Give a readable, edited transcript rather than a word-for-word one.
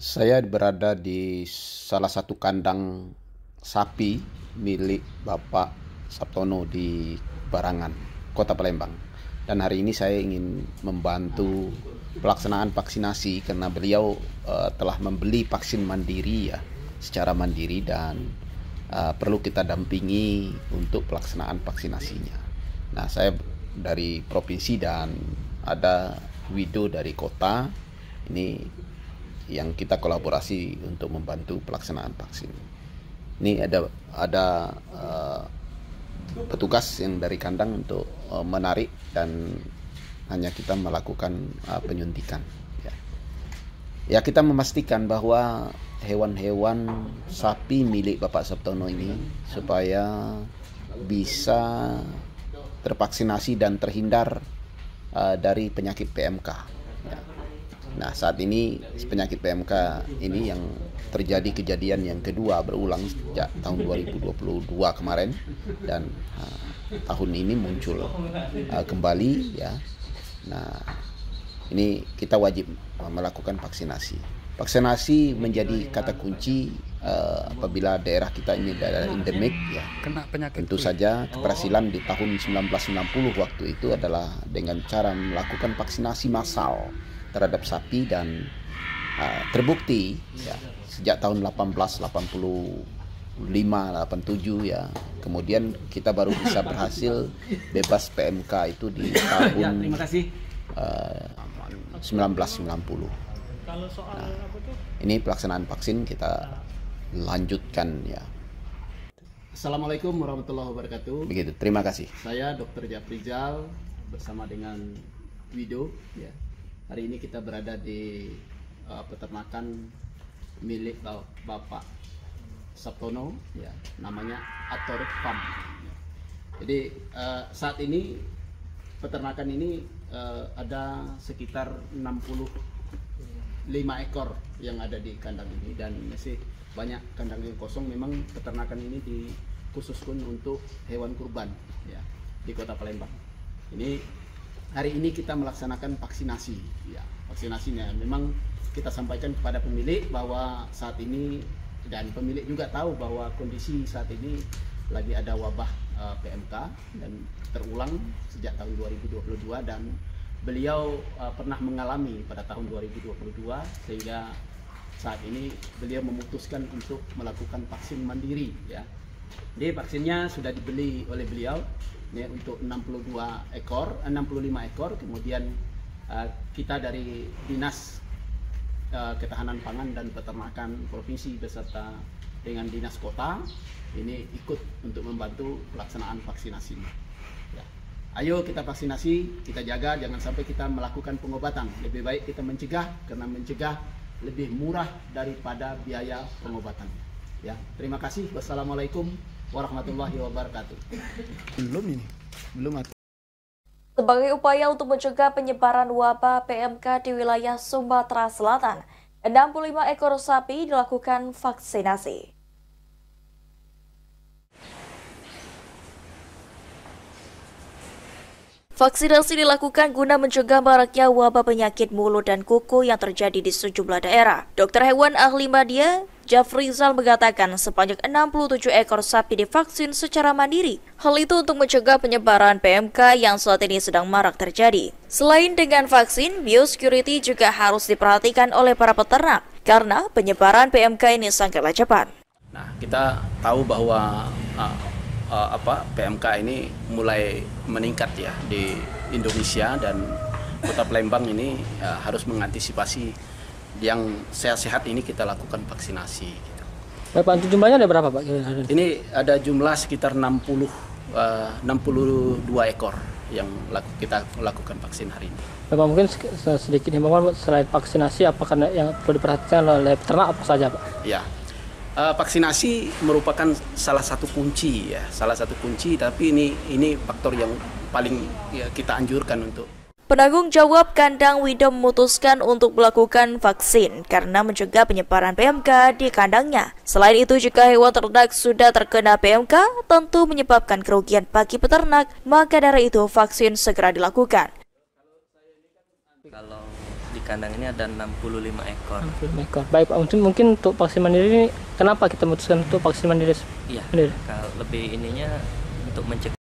Saya berada di salah satu kandang sapi milik Bapak Sabtono di Barangan, Kota Palembang. Dan hari ini saya ingin membantu pelaksanaan vaksinasi karena beliau telah membeli vaksin mandiri ya, secara mandiri dan perlu kita dampingi untuk pelaksanaan vaksinasinya. Nah, saya dari provinsi dan ada Wido dari kota. Ini yang kita kolaborasi untuk membantu pelaksanaan vaksin. Ini ada petugas yang dari kandang untuk menarik dan hanya kita melakukan penyuntikan. Ya, kita memastikan bahwa hewan-hewan sapi milik Bapak Sabtono ini supaya bisa tervaksinasi dan terhindar dari penyakit PMK. Ya. Nah, saat ini penyakit PMK ini yang terjadi kejadian yang kedua berulang sejak tahun 2022 kemarin dan tahun ini muncul kembali ya. Nah, ini kita wajib melakukan vaksinasi. Vaksinasi menjadi kata kunci apabila daerah kita ini daerah endemik ya. Kena penyakit. Tentu saja keberhasilan di tahun 1990 waktu itu adalah dengan cara melakukan vaksinasi massal terhadap sapi dan terbukti ya sejak tahun 1885-87 ya. Kemudian kita baru bisa berhasil bebas PMK itu di tahun 1990. Nah, ini pelaksanaan vaksin kita lanjutkan ya. Assalamualaikum warahmatullahi wabarakatuh. Begitu, terima kasih. Saya Dr. Japrizal bersama dengan Wido ya. Hari ini kita berada di peternakan milik Bapak Sabtono ya, namanya Atorik Farm. Jadi saat ini peternakan ini ada sekitar 65 ekor yang ada di kandang ini dan masih banyak kandang yang kosong. Memang peternakan ini dikhususkan untuk hewan kurban ya di Kota Palembang. Ini hari ini kita melaksanakan vaksinasi ya. Vaksinasinya memang kita sampaikan kepada pemilik bahwa saat ini, dan pemilik juga tahu bahwa kondisi saat ini lagi ada wabah PMK dan terulang sejak tahun 2022 dan beliau pernah mengalami pada tahun 2022 sehingga saat ini beliau memutuskan untuk melakukan vaksin mandiri ya. Jadi vaksinnya sudah dibeli oleh beliau ya, untuk 65 ekor. Kemudian kita dari Dinas Ketahanan Pangan dan Peternakan Provinsi beserta dengan Dinas Kota ini ikut untuk membantu pelaksanaan vaksinasi. Ya. Ayo kita vaksinasi, kita jaga, jangan sampai kita melakukan pengobatan. Lebih baik kita mencegah, karena mencegah lebih murah daripada biaya pengobatan. Ya, terima kasih. Wassalamualaikum warahmatullahi wabarakatuh. Belum ada. Sebagai upaya untuk mencegah penyebaran wabah PMK di wilayah Sumatera Selatan, 65 ekor sapi dilakukan vaksinasi. Vaksinasi dilakukan guna mencegah maraknya wabah penyakit mulut dan kuku yang terjadi di sejumlah daerah. Dokter hewan ahli media Japrizal mengatakan sebanyak 67 ekor sapi divaksin secara mandiri. Hal itu untuk mencegah penyebaran PMK yang saat ini sedang marak terjadi. Selain dengan vaksin, biosecurity juga harus diperhatikan oleh para peternak karena penyebaran PMK ini sangatlah cepat. Nah, kita tahu bahwa PMK ini mulai meningkat ya di Indonesia dan Kota Palembang ini harus mengantisipasi yang sehat-sehat ini kita lakukan vaksinasi. Gitu. Pak, jumlahnya ada berapa Pak? Ini ada jumlah sekitar 62 ekor yang kita lakukan vaksin hari ini. Bapak, mungkin sedikit himbauan selain vaksinasi, apakah yang perlu diperhatikan oleh peternak apa saja Pak? Ya. Vaksinasi merupakan salah satu kunci ya, tapi ini faktor yang paling ya, kita anjurkan untuk. Penanggung jawab kandang Wido memutuskan untuk melakukan vaksin karena mencegah penyebaran PMK di kandangnya. Selain itu, jika hewan ternak sudah terkena PMK, tentu menyebabkan kerugian bagi peternak, maka dari itu vaksin segera dilakukan. Kalau di kandang ini ada 65 ekor. 65 ekor. Baik Pak, mungkin untuk vaksin mandiri ini kenapa kita memutuskan untuk vaksin mandiri? Iya. Kalau lebih ininya untuk mencegah